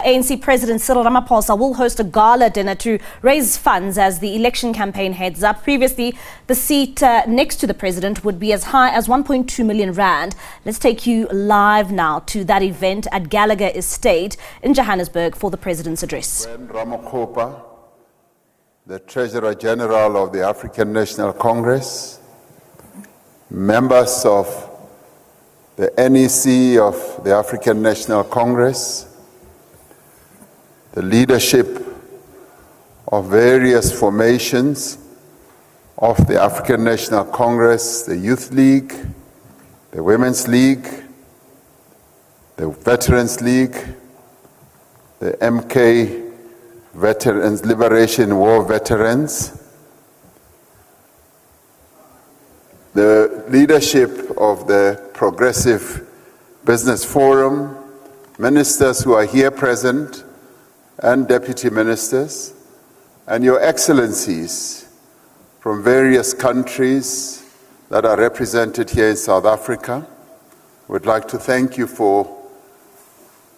ANC President Cyril Ramaphosa will host a gala dinner to raise funds as the election campaign heads up. Previously, the seat next to the president would be as high as 1.2 million rand. Let's take you live now to that event at Gallagher Estate in Johannesburg for the president's address. Ramaphosa, the Treasurer General of the African National Congress, members of the NEC of the African National Congress, the leadership of various formations of the African National Congress, the Youth League, the Women's League, the Veterans League, the MK Veterans, Liberation War Veterans, the leadership of the Progressive Business Forum, ministers who are here present, and deputy ministers, and your excellencies from various countries that are represented here in South Africa. We'd like to thank you for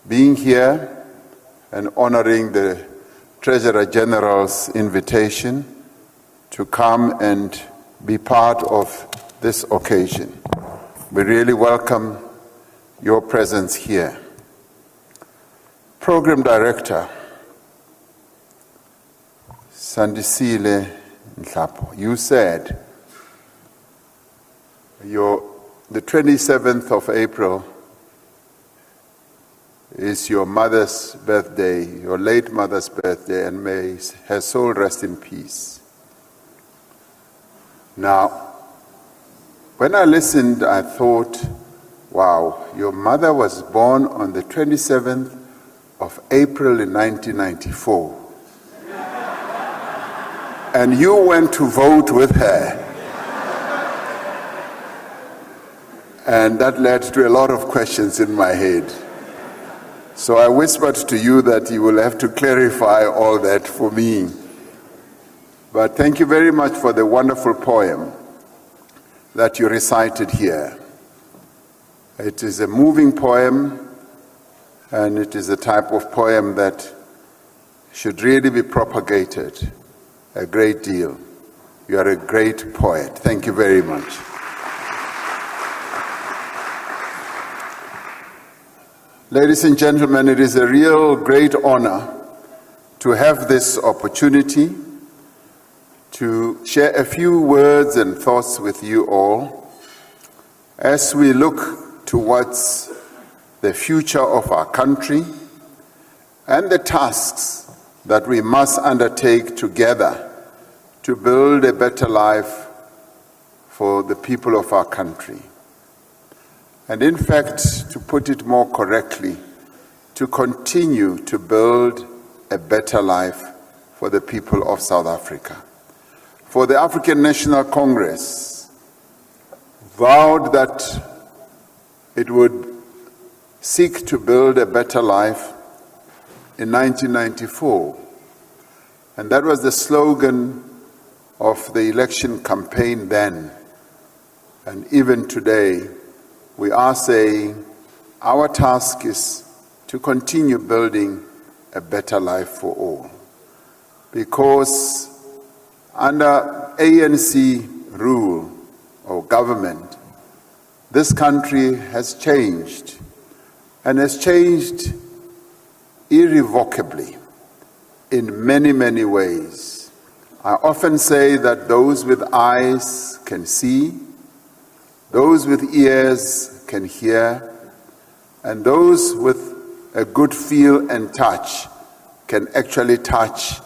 being here and honoring the Treasurer General's invitation to come and be part of this occasion. We really welcome your presence here. Program Director Sandisile Nhlapo, you said the 27th of April is your mother's birthday, your late mother's birthday, and may her soul rest in peace. Now, when I listened, I thought, wow, your mother was born on the 27th of April in 1994. And you went to vote with her. And that led to a lot of questions in my head. So I whispered to you that you will have to clarify all that for me. But thank you very much for the wonderful poem that you recited here. It is a moving poem, and it is a type of poem that should really be propagated a great deal. You are a great poet. Thank you very much. Ladies and gentlemen, it is a real great honor to have this opportunity to share a few words and thoughts with you all as we look towards the future of our country and the tasks that we must undertake together to build a better life for the people of our country. And in fact, to put it more correctly, to continue to build a better life for the people of South Africa. For the African National Congress vowed that it would seek to build a better life in 1994, and that was the slogan of the election campaign then. And even today, we are saying our task is to continue building a better life for all. Because under ANC rule or government, this country has changed, and has changed irrevocably in many, many ways. I often say that those with eyes can see, those with ears can hear, and those with a good feel and touch can actually touch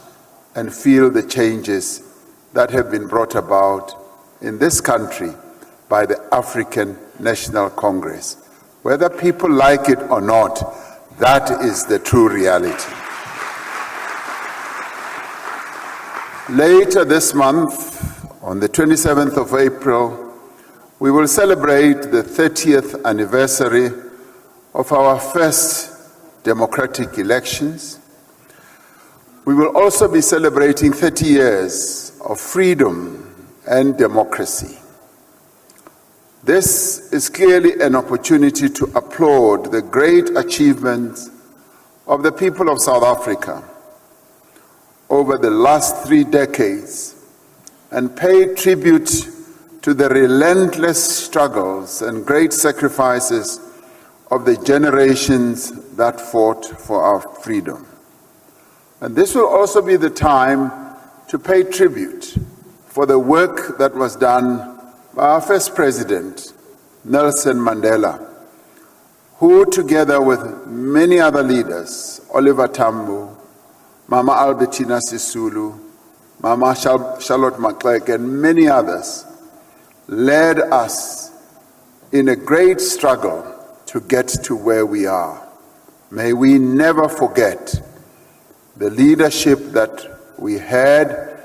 and feel the changes that have been brought about in this country by the African National Congress. Whether people like it or not, that is the true reality. Later this month, on the 27th of April, we will celebrate the 30th anniversary of our first democratic elections. We will also be celebrating 30 years of freedom and democracy. This is clearly an opportunity to applaud the great achievements of the people of South Africa over the last 3 decades and pay tribute to the relentless struggles and great sacrifices of the generations that fought for our freedom. And this will also be the time to pay tribute for the work that was done by our first president, Nelson Mandela, who together with many other leaders, Oliver Tambo, Mama Albertina Sisulu, Mama Charlotte Macleck, and many others, led us in a great struggle to get to where we are. May we never forget the leadership that we had,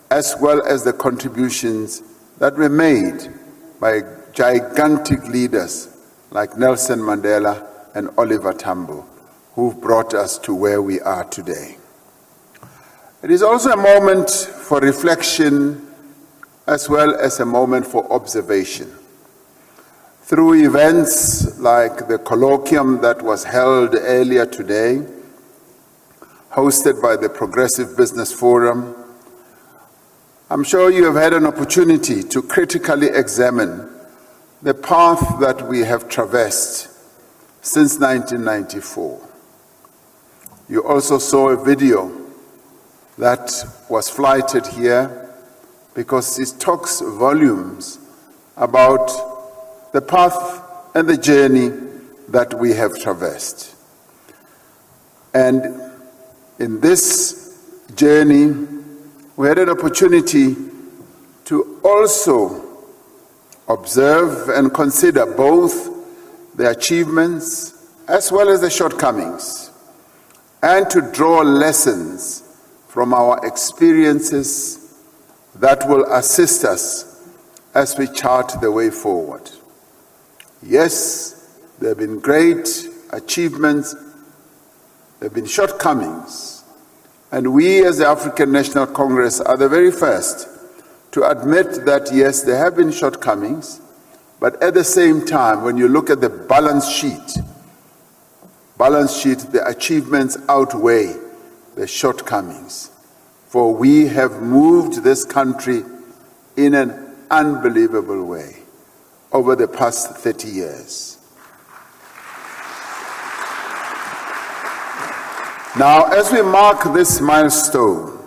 as well as the contributions that were made by gigantic leaders like Nelson Mandela and Oliver Tambo, who've brought us to where we are today. It is also a moment for reflection as well as a moment for observation. Through events like the colloquium that was held earlier today, hosted by the Progressive Business Forum, I'm sure you have had an opportunity to critically examine the path that we have traversed since 1994. You also saw a video that was flighted here because it talks volumes about the path and the journey that we have traversed. And in this journey, we had an opportunity to also observe and consider both the achievements as well as the shortcomings, and to draw lessons from our experiences that will assist us as we chart the way forward. Yes, there have been great achievements, there have been shortcomings, and we as the African National Congress are the very first to admit that yes, there have been shortcomings, but at the same time, when you look at the balance sheet, the achievements outweigh the shortcomings. For we have moved this country in an unbelievable way over the past 30 years. Now, as we mark this milestone,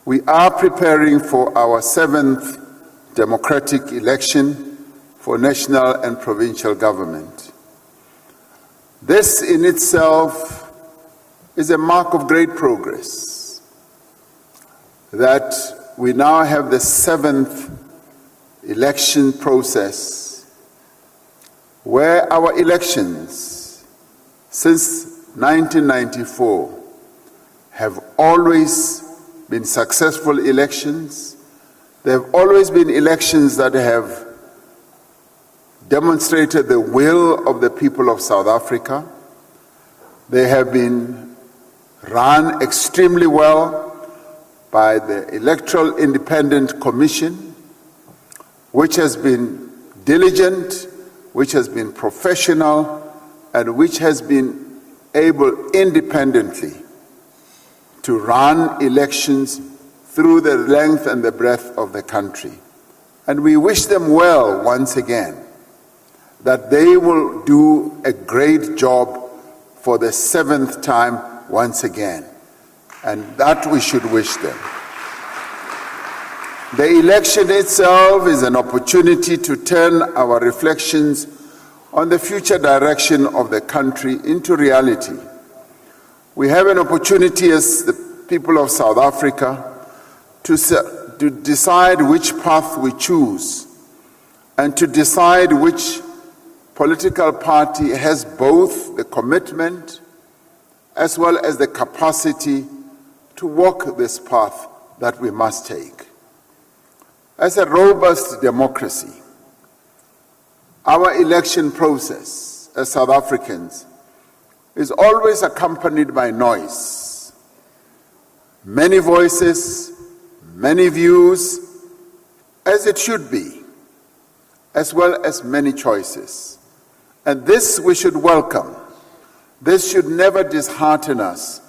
we are preparing for our 7th democratic election for national and provincial government. This in itself is a mark of great progress, that we now have the 7th election process where our elections since 1994 have always been successful elections. There have always been elections that have demonstrated the will of the people of South Africa. They have been run extremely well by the Electoral Independent Commission, which has been diligent, which has been professional, and which has been able independently to run elections through the length and the breadth of the country. And we wish them well once again, that they will do a great job for the 7th time once again. And that we should wish them. The election itself is an opportunity to turn our reflections on the future direction of the country into reality. We have an opportunity as the people of South Africa to decide which path we choose and to decide which political party has both the commitment as well as the capacity to walk this path that we must take. As a robust democracy, our election process as South Africans is always accompanied by noise. Many voices, many views, as it should be, as well as many choices. And this we should welcome, This should never dishearten us,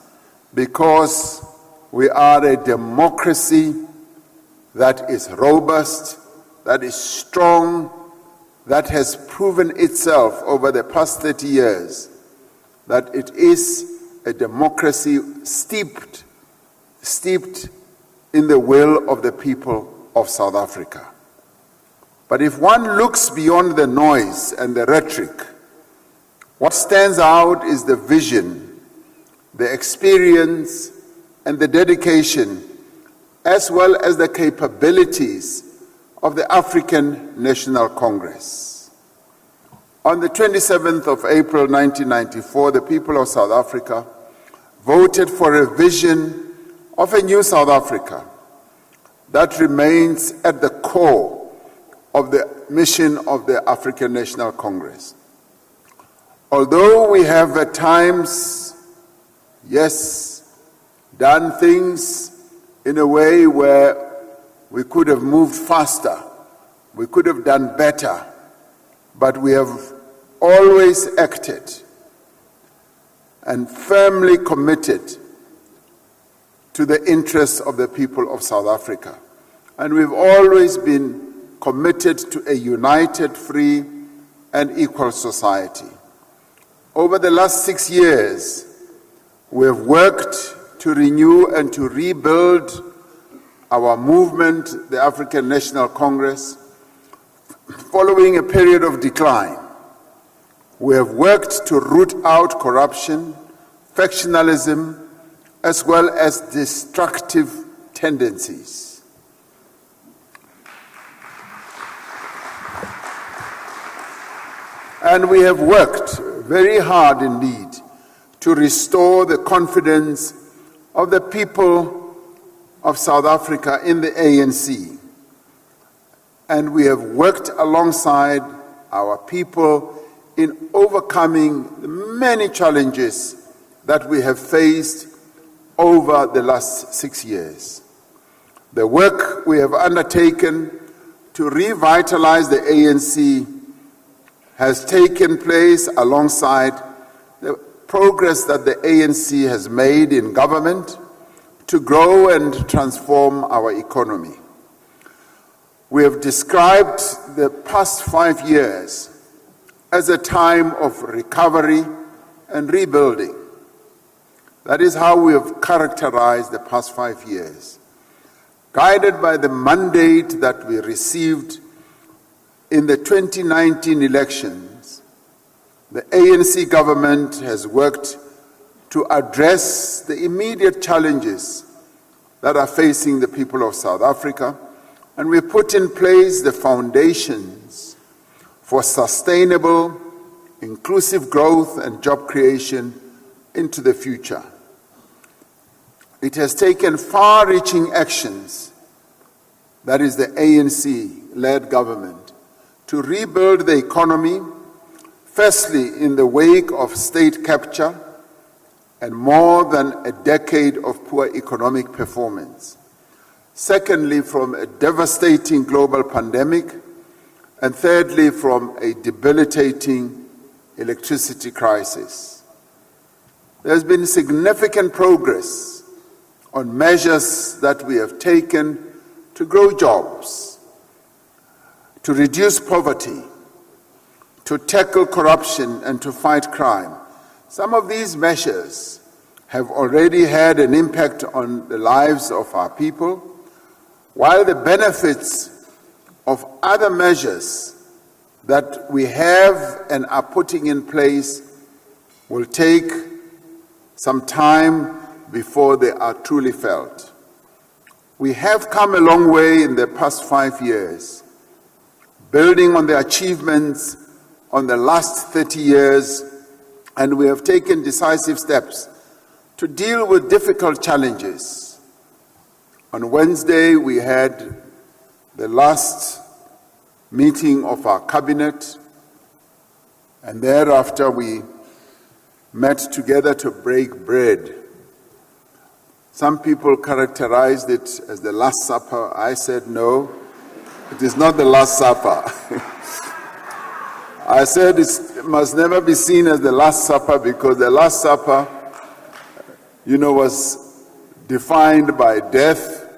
because we are a democracy that is robust, that is strong, that has proven itself over the past 30 years that it is a democracy steeped in the will of the people of South Africa. But if one looks beyond the noise and the rhetoric, what stands out is the vision, the experience, and the dedication, as well as the capabilities of the African National Congress. On the 27th of April 1994, the people of South Africa voted for a vision of a new South Africa that remains at the core of the mission of the African National Congress. Although we have at times, yes, done things in a way where we could have moved faster, we could have done better, but we have always acted and firmly committed to the interests of the people of South Africa. And we've always been committed to a united, free, and equal society. Over the last 6 years, we have worked to renew and to rebuild our movement, the African National Congress, following a period of decline. We have worked to root out corruption, factionalism, as well as destructive tendencies. And we have worked very hard indeed to restore the confidence of the people of South Africa in the ANC. And we have worked alongside our people in overcoming the many challenges that we have faced over the last 6 years. The work we have undertaken to revitalize the ANC has taken place alongside the progress that the ANC has made in government to grow and transform our economy. We have described the past 5 years as a time of recovery and rebuilding. That is how we have characterized the past 5 years. Guided by the mandate that we received in the 2019 elections, the ANC government has worked to address the immediate challenges that are facing the people of South Africa, and we put in place the foundations for sustainable, inclusive growth and job creation into the future. It has taken far-reaching actions, that is the ANC-led government, to rebuild the economy, firstly in the wake of state capture and more than a decade of poor economic performance. Secondly, from a devastating global pandemic, and thirdly, from a debilitating electricity crisis. There's been significant progress on measures that we have taken to grow jobs, to reduce poverty, to tackle corruption, and to fight crime. Some of these measures have already had an impact on the lives of our people, while the benefits of other measures that we have and are putting in place will take some time before they are truly felt. We have come a long way in the past 5 years, building on the achievements on the last 30 years, and we have taken decisive steps to deal with difficult challenges. On Wednesday, we had the last meeting of our cabinet, and thereafter we met together to break bread. Some people characterized it as the Last Supper. I said, no, it is not the Last Supper. I said it must never be seen as the Last Supper, because the Last Supper, was defined by death,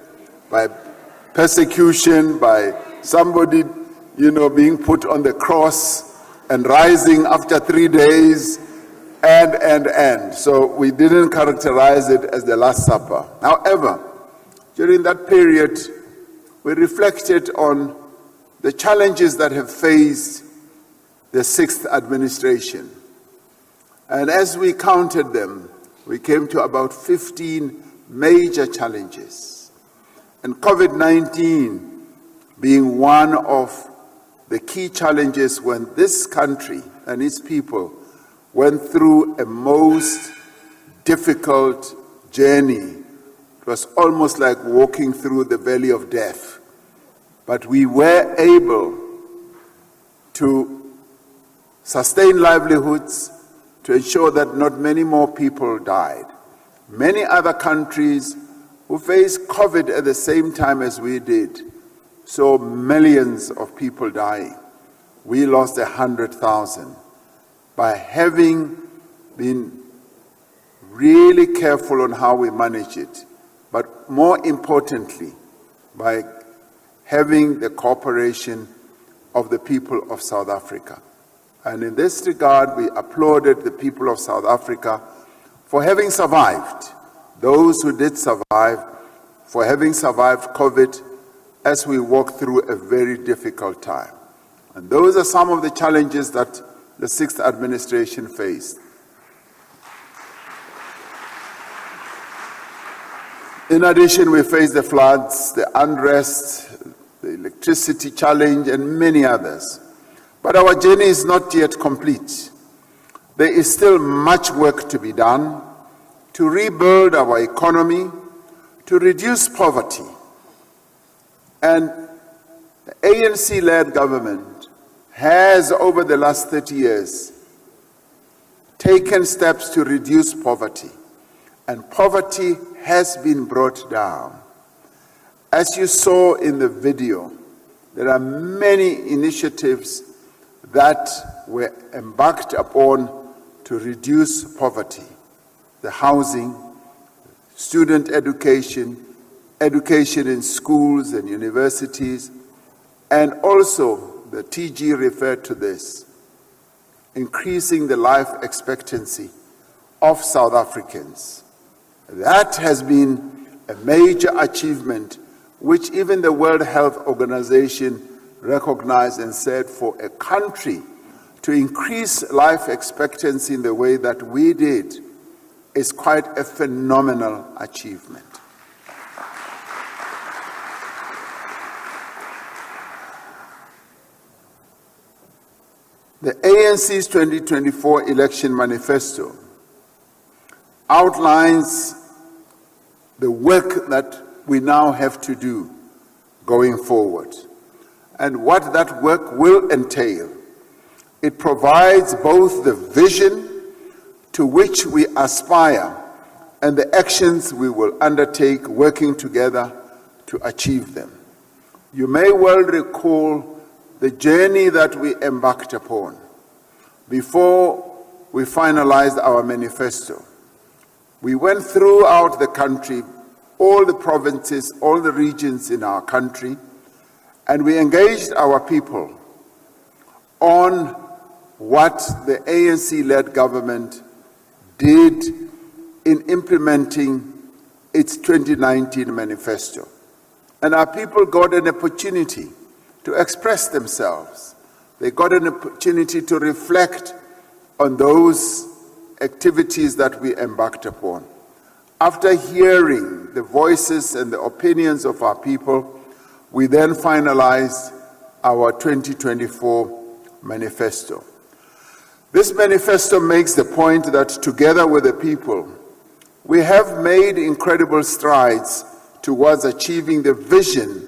by persecution, by somebody, being put on the cross and rising after 3 days, and. So we didn't characterize it as the Last Supper. However, during that period, we reflected on the challenges that have faced the sixth administration. And as we counted them, we came to about 15 major challenges. And COVID-19 being one of the key challenges when this country and its people went through a most difficult journey. It was almost like walking through the valley of death. But we were able to sustain livelihoods, to ensure that not many more people died. Many other countries who faced COVID at the same time as we did saw millions of people dying. We lost 100,000. By having been really careful on how we manage it, but more importantly, by having the cooperation of the people of South Africa. And in this regard, we applauded the people of South Africa for having survived, those who did survive, for having survived COVID as we walk through a very difficult time. And those are some of the challenges that the sixth administration faced. In addition, we faced the floods, the unrest, the electricity challenge, and many others. But our journey is not yet complete. There is still much work to be done to rebuild our economy, to reduce poverty. And the ANC-led government has, over the last 30 years, taken steps to reduce poverty. And poverty has been brought down. As you saw in the video, there are many initiatives that were embarked upon to reduce poverty. The housing, student education, education in schools and universities, and also, the TG referred to this, increasing the life expectancy of South Africans. That has been a major achievement, which even the World Health Organization recognized and said, for a country to increase life expectancy in the way that we did is quite a phenomenal achievement. The ANC's 2024 election manifesto outlines the work that we now have to do going forward and what that work will entail. It provides both the vision to which we aspire and the actions we will undertake working together to achieve them. You may well recall the journey that we embarked upon before we finalized our manifesto. We went throughout the country, all the provinces, all the regions in our country, and we engaged our people on what the ANC-led government did in implementing its 2019 manifesto. And our people got an opportunity to express themselves. They got an opportunity to reflect on those activities that we embarked upon. After hearing the voices and the opinions of our people, we then finalized our 2024 manifesto. This manifesto makes the point that together with the people, we have made incredible strides towards achieving the vision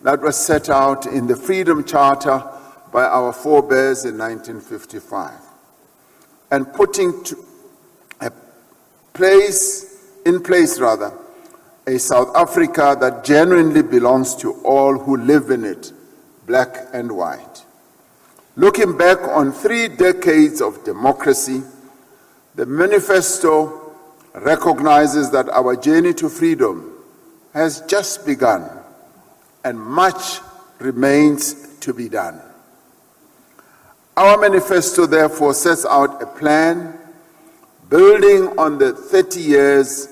that was set out in the Freedom Charter by our forebears in 1955, and putting in place a South Africa that genuinely belongs to all who live in it, black and white. Looking back on 3 decades of democracy, the manifesto recognizes that our journey to freedom has just begun and much remains to be done. Our manifesto therefore sets out a plan building on the 30 years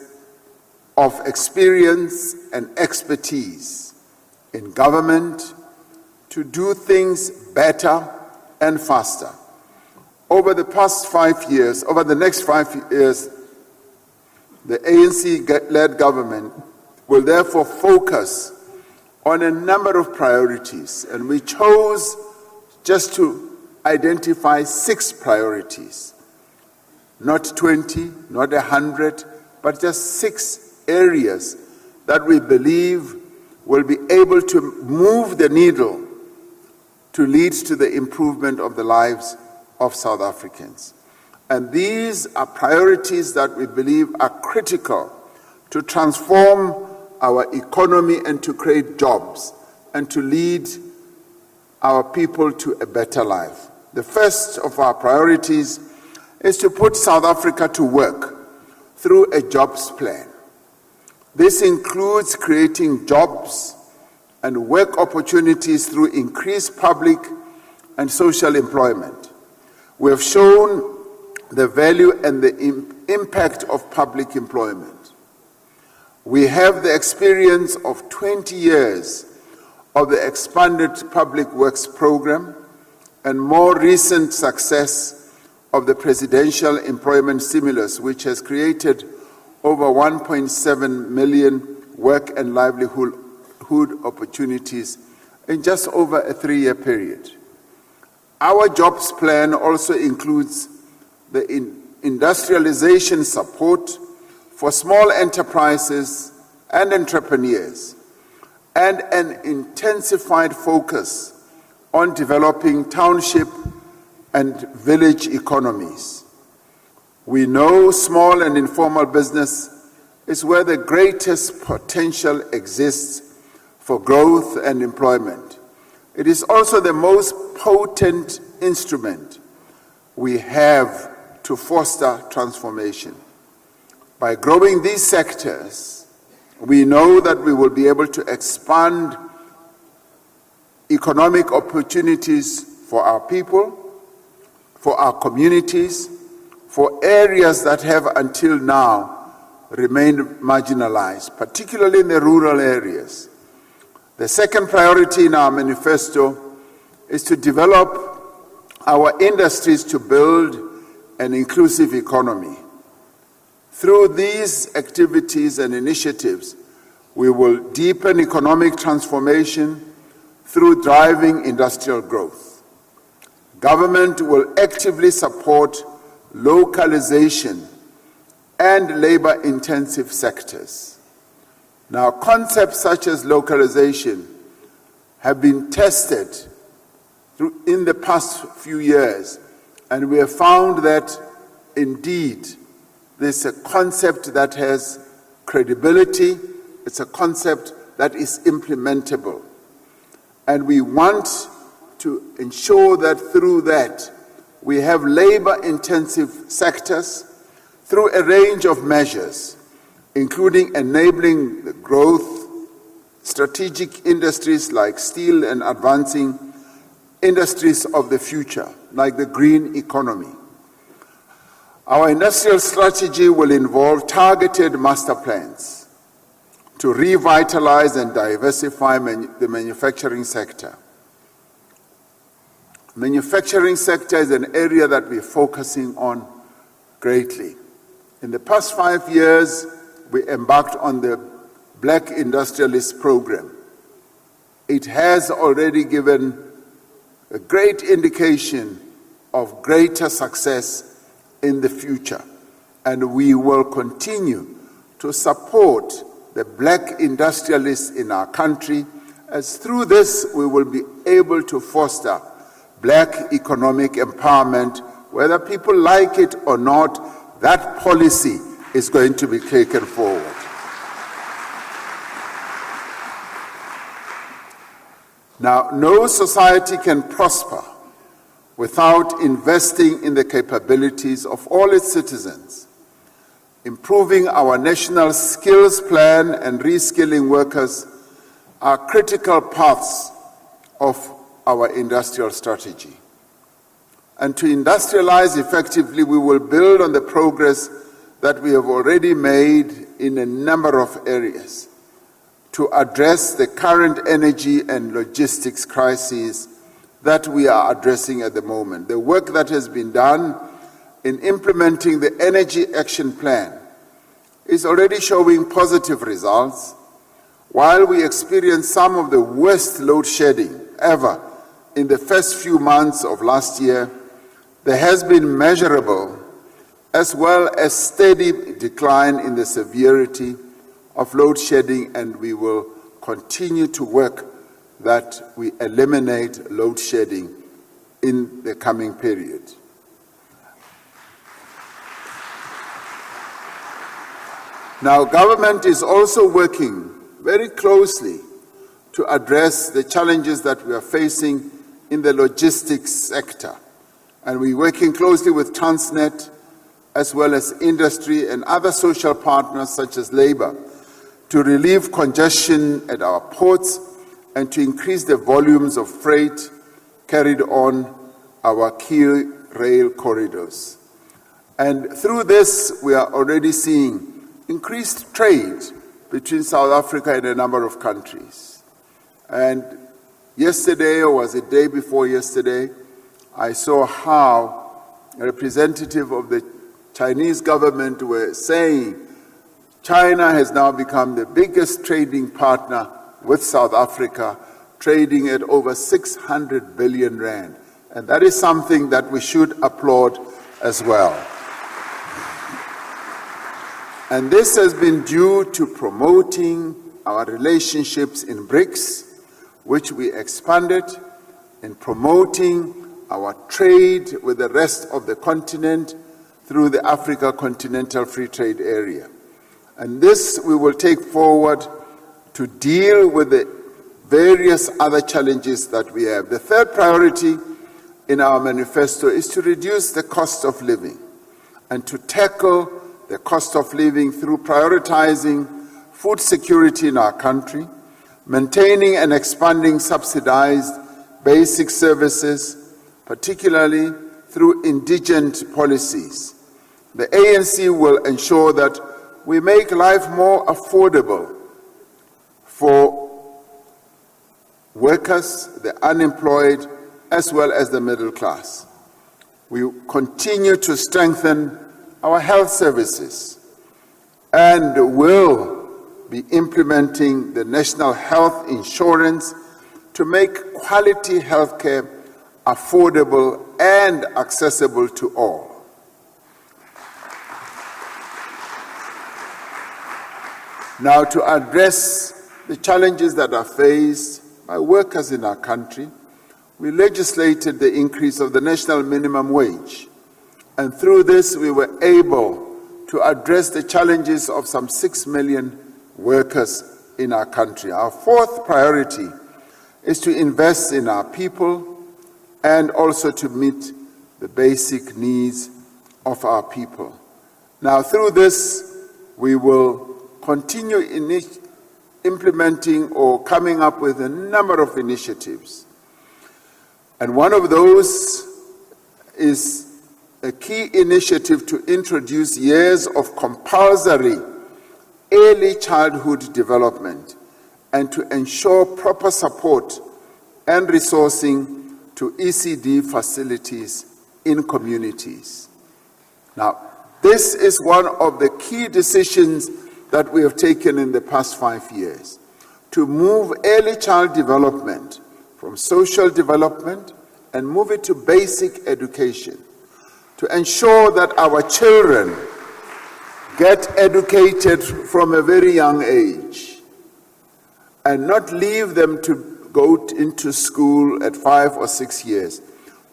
of experience and expertise in government to do things better and faster. Over the next 5 years, the ANC-led government will therefore focus on a number of priorities, and we chose just to identify 6 priorities. Not 20, not 100, but just 6 areas that we believe will be able to move the needle to lead to the improvement of the lives of South Africans. And these are priorities that we believe are critical to transform our economy and to create jobs and to lead our people to a better life. The first of our priorities is to put South Africa to work through a jobs plan. This includes creating jobs and work opportunities through increased public and social employment. We have shown the value and the impact of public employment. We have the experience of 20 years of the expanded public works program and more recent success of the presidential employment stimulus, which has created over 1.7 million work and livelihood opportunities in just over a 3-year period. Our jobs plan also includes the industrialization support for small enterprises and entrepreneurs, and an intensified focus on developing township and village economies. We know small and informal business is where the greatest potential exists for growth and employment. It is also the most potent instrument we have to foster transformation. By growing these sectors, we know that we will be able to expand economic opportunities for our people, for our communities, for areas that have until now remained marginalized, particularly in the rural areas. The second priority in our manifesto is to develop our industries to build an inclusive economy. Through these activities and initiatives, we will deepen economic transformation through driving industrial growth. Government will actively support localization and labor-intensive sectors. Now, concepts such as localization have been tested in the past few years, and we have found that indeed this is a concept that has credibility, it's a concept that is implementable. And we want to ensure that through that we have labor-intensive sectors through a range of measures, including enabling the growth, strategic industries like steel and advancing industries of the future, like the green economy. Our industrial strategy will involve targeted master plans to revitalize and diversify the manufacturing sector. Manufacturing sector is an area that we're focusing on greatly. In the past 5 years, we embarked on the Black Industrialist Program. It has already given a great indication of greater success in the future, and we will continue to support the black industrialists in our country, as through this we will be able to foster black economic empowerment. Whether people like it or not, that policy is going to be taken forward. Now, no society can prosper without investing in the capabilities of all its citizens. Improving our national skills plan and reskilling workers are critical parts of our industrial strategy. And to industrialize effectively, we will build on the progress that we have already made in a number of areas to address the current energy and logistics crises that we are addressing at the moment. The work that has been done in implementing the Energy Action Plan is already showing positive results. While we experienced some of the worst load shedding ever in the first few months of last year, there has been measurable as well as steady decline in the severity of load shedding, and we will continue to work that we eliminate load shedding in the coming period. Now, government is also working very closely to address the challenges that we are facing in the logistics sector. And we're working closely with Transnet, as well as industry and other social partners such as labor, to relieve congestion at our ports and to increase the volumes of freight carried on our key rail corridors. And through this, we are already seeing increased trade between South Africa and a number of countries. And yesterday, or was it day before yesterday, I saw how a representative of the Chinese government were saying China has now become the biggest trading partner with South Africa, trading at over 600 billion rand. And that is something that we should applaud as well. And this has been due to promoting our relationships in BRICS, which we expanded, in promoting our trade with the rest of the continent through the Africa Continental Free Trade Area. And this we will take forward to deal with the various other challenges that we have. The third priority in our manifesto is to reduce the cost of living and to tackle the cost of living through prioritizing food security in our country, maintaining and expanding subsidized basic services, particularly through indigent policies. The ANC will ensure that we make life more affordable for workers, the unemployed, as well as the middle class. We continue to strengthen our health services and will be implementing the National Health Insurance to make quality health care affordable and accessible to all. Now, to address the challenges that are faced by workers in our country, we legislated the increase of the national minimum wage. And through this, we were able to address the challenges of some 6 million workers in our country. Our fourth priority is to invest in our people and also to meet the basic needs of our people. Now, through this, we will continue implementing or coming up with a number of initiatives. And one of those is a key initiative to introduce years of compulsory early childhood development and to ensure proper support and resourcing to ECD facilities in communities. Now, this is one of the key decisions that we have taken in the past 5 years, to move early child development from social development and move it to basic education, to ensure that our children get educated from a very young age and not leave them to go into school at 5 or 6 years,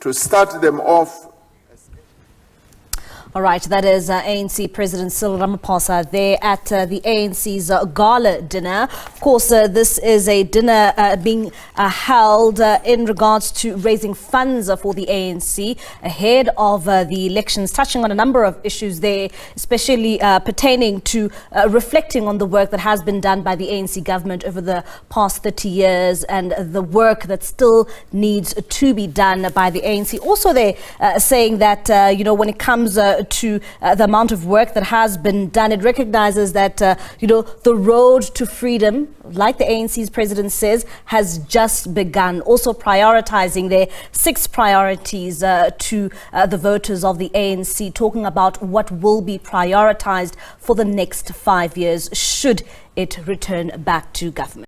to start them off. All right, that is ANC President Cyril Ramaphosa there at the ANC's gala dinner. Of course, this is a dinner being held in regards to raising funds for the ANC ahead of the elections, touching on a number of issues there, especially pertaining to reflecting on the work that has been done by the ANC government over the past 30 years and the work that still needs to be done by the ANC. Also, they're saying that, when it comes to the amount of work that has been done, it recognizes that, the road to freedom, like the ANC's president says, has just begun. Also prioritizing their 6 priorities to the voters of the ANC, talking about what will be prioritized for the next 5 years should it return back to government.